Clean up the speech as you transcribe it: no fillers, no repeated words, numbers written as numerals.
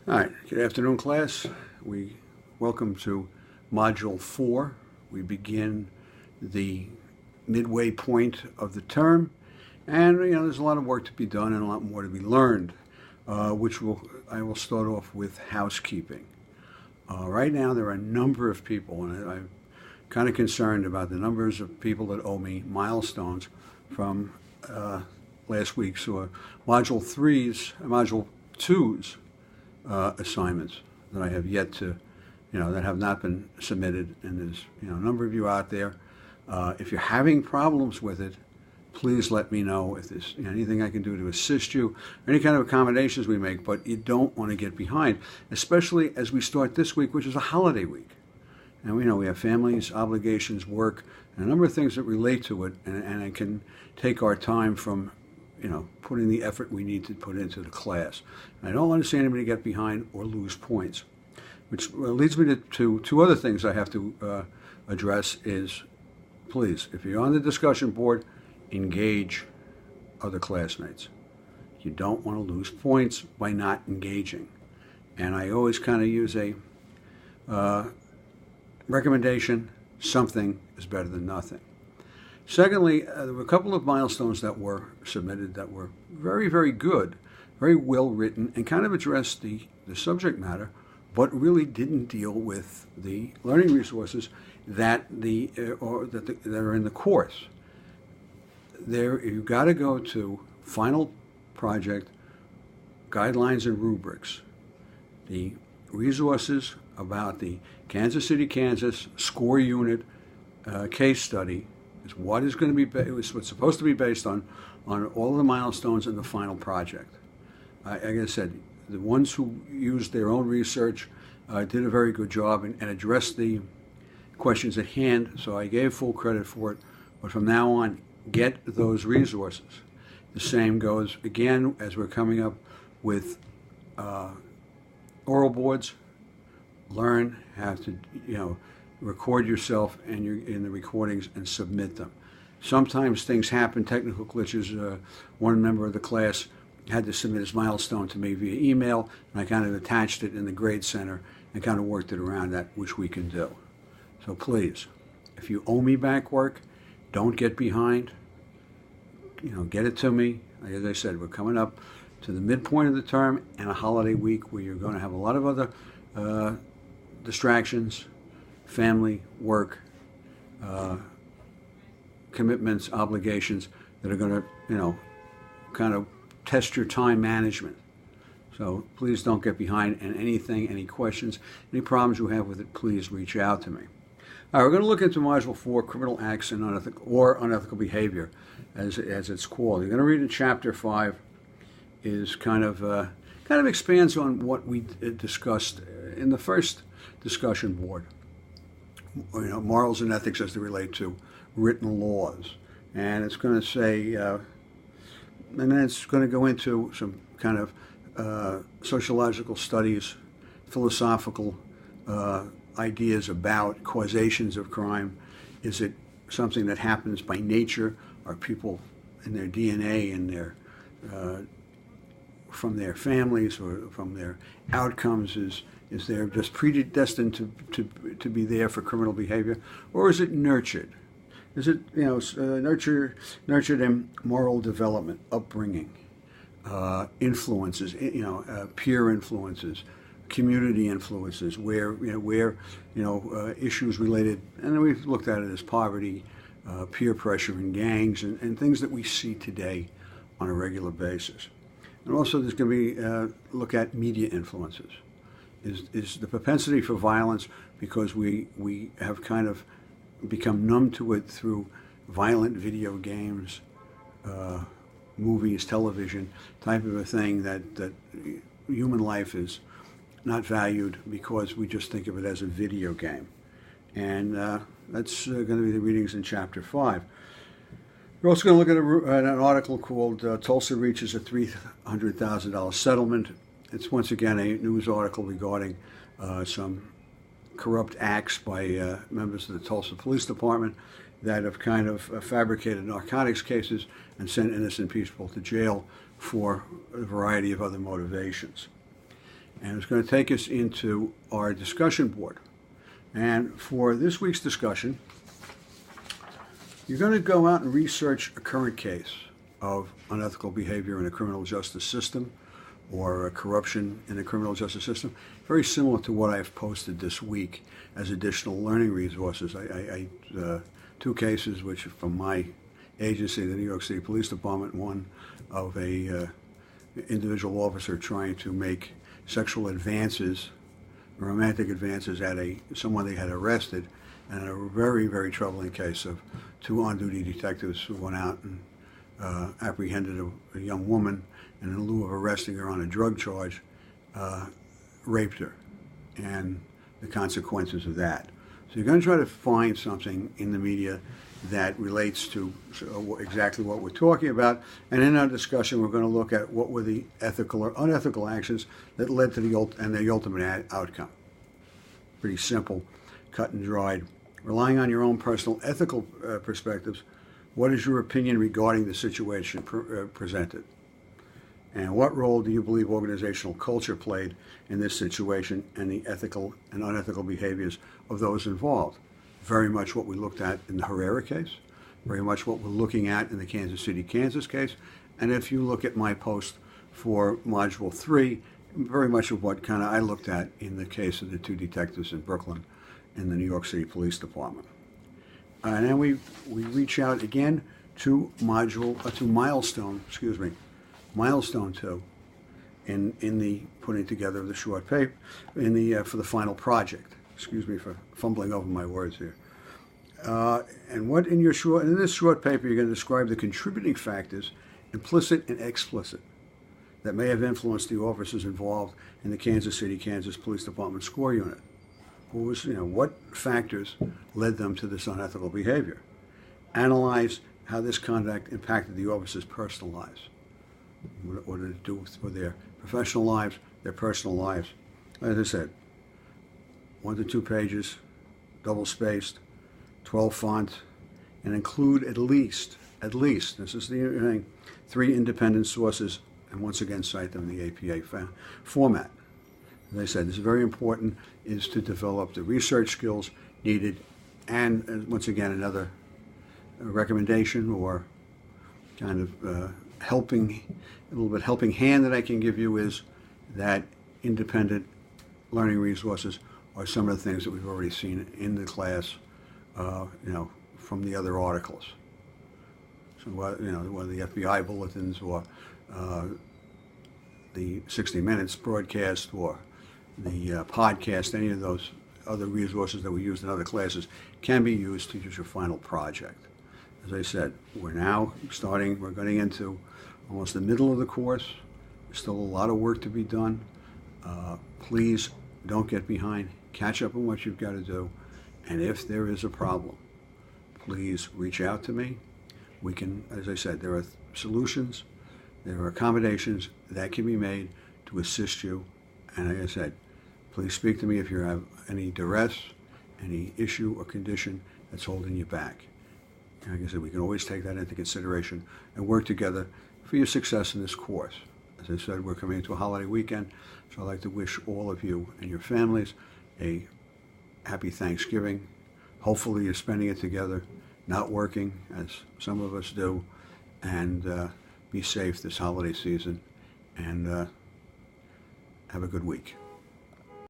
All right, good afternoon, class. We welcome to Module 4. We begin the midway point of the term, and there's a lot of work to be done and a lot more to be learned, I will start off with housekeeping. Right now, there are a number of people, and I'm kind of concerned about the numbers of people that owe me milestones from last week's Module 2's assignments that I have yet to, that have not been submitted. And there's, a number of you out there. If you're having problems with it, please let me know if there's anything I can do to assist you, or any kind of accommodations we make, but you don't want to get behind, especially as we start this week, which is a holiday week. And we have families, obligations, work, and a number of things that relate to it, and it can take our time from putting the effort we need to put into the class. And I don't want to see anybody get behind or lose points, which leads me to two other things I have to address is, please, if you're on the discussion board, engage other classmates. You don't want to lose points by not engaging. And I always kind of use a recommendation, something is better than nothing. Secondly, there were a couple of milestones that were submitted that were very, very good, very well written, and kind of addressed the subject matter, but really didn't deal with the learning resources that are in the course. You've got to go to final project, guidelines and rubrics, the resources about the Kansas City, Kansas score unit case study is what is going to be what's supposed to be based on all of the milestones in the final project. Like I said, the ones who used their own research did a very good job and addressed the questions at hand, so I gave full credit for it. But from now on, get those resources. The same goes, again, as we're coming up with oral boards. Learn how to, record yourself and in the recordings and submit them. Sometimes things happen, technical glitches. One member of the class had to submit his milestone to me via email, and I kind of attached it in the grade center and kind of worked it around that, which we can do. So please, if you owe me back work, don't get behind. Get it to me. Like as I said, we're coming up to the midpoint of the term and a holiday week where you're going to have a lot of other distractions, family, work, commitments, obligations that are going to, kind of test your time management. So please don't get behind, and any questions, any problems you have with it, please reach out to me. All right, we're going to look into Module 4, Criminal Acts and Unethical Behavior, as it's called. You're going to read in Chapter 5, is kind of expands on what we discussed in the first discussion board. Morals and ethics as they relate to written laws. And it's going to say, and then it's going to go into some kind of sociological studies, philosophical ideas about causations of crime. Is it something that happens by nature? Are people in their DNA and from their families or from their outcomes? Is there just predestined to be there for criminal behavior, or is it nurtured? Is it nurtured in moral development, upbringing, influences, peer influences, community influences, where issues related, and then we've looked at it as poverty, peer pressure in gangs, and things that we see today on a regular basis. And also, there's going to be look at media influences. Is the propensity for violence because we have kind of become numb to it through violent video games, movies, television, type of a thing that human life is not valued because we just think of it as a video game. And that's going to be the readings in Chapter 5. We're also going to look at an article called Tulsa Reaches a $300,000 Settlement. It's once again a news article regarding some corrupt acts by members of the Tulsa Police Department that have kind of fabricated narcotics cases and sent innocent people to jail for a variety of other motivations. And it's going to take us into our discussion board. And for this week's discussion, you're going to go out and research a current case of unethical behavior in the criminal justice system or corruption in the criminal justice system, very similar to what I've posted this week as additional learning resources. Two cases which from my agency, the New York City Police Department, one of a individual officer trying to make sexual advances, romantic advances at someone they had arrested, and a very, very troubling case of two on-duty detectives who went out and apprehended a young woman, and in lieu of arresting her on a drug charge, raped her, and the consequences of that. So you're going to try to find something in the media that relates to exactly what we're talking about. And in our discussion, we're going to look at what were the ethical or unethical actions that led to the ultimate outcome. Pretty simple, cut and dried. Relying on your own personal ethical perspectives, what is your opinion regarding the situation presented? And what role do you believe organizational culture played in this situation and the ethical and unethical behaviors of those involved? Very much what we looked at in the Herrera case, very much what we're looking at in the Kansas City, Kansas case. And if you look at my post for Module 3, very much of what I looked at in the case of the two detectives in Brooklyn in the New York City Police Department. And then we reach out again to milestone 2 in the putting together of the short paper for the final project. Excuse me for fumbling over my words here. And in this short paper, you're going to describe the contributing factors, implicit and explicit, that may have influenced the officers involved in the Kansas City, Kansas Police Department SCORE unit. What factors led them to this unethical behavior? Analyze how this conduct impacted the officers' personal lives. What did it do with their professional lives, their personal lives? As I said, 1 to 2 pages, double-spaced, 12 font, and include at least, this is the thing, 3 independent sources, and once again cite them in the APA format. As I said, this is very important, is to develop the research skills needed, and once again, another recommendation or kind of helping hand that I can give you is that independent learning resources are some of the things that we've already seen in the class, from the other articles. So, whether the FBI bulletins or the 60 Minutes broadcast or the podcast, any of those other resources that we used in other classes can be used to use your final project. As I said, we're getting into almost the middle of the course. There's still a lot of work to be done. Please don't get behind. Catch up on what you've got to do. And if there is a problem, please reach out to me. We can, as I said, there are solutions, there are accommodations that can be made to assist you. And like I said, please speak to me if you have any duress, any issue or condition that's holding you back. And like I said, we can always take that into consideration and work together for your success in this course. As I said, we're coming into a holiday weekend, so I'd like to wish all of you and your families a happy Thanksgiving. Hopefully you're spending it together, not working, as some of us do, and be safe this holiday season, and have a good week.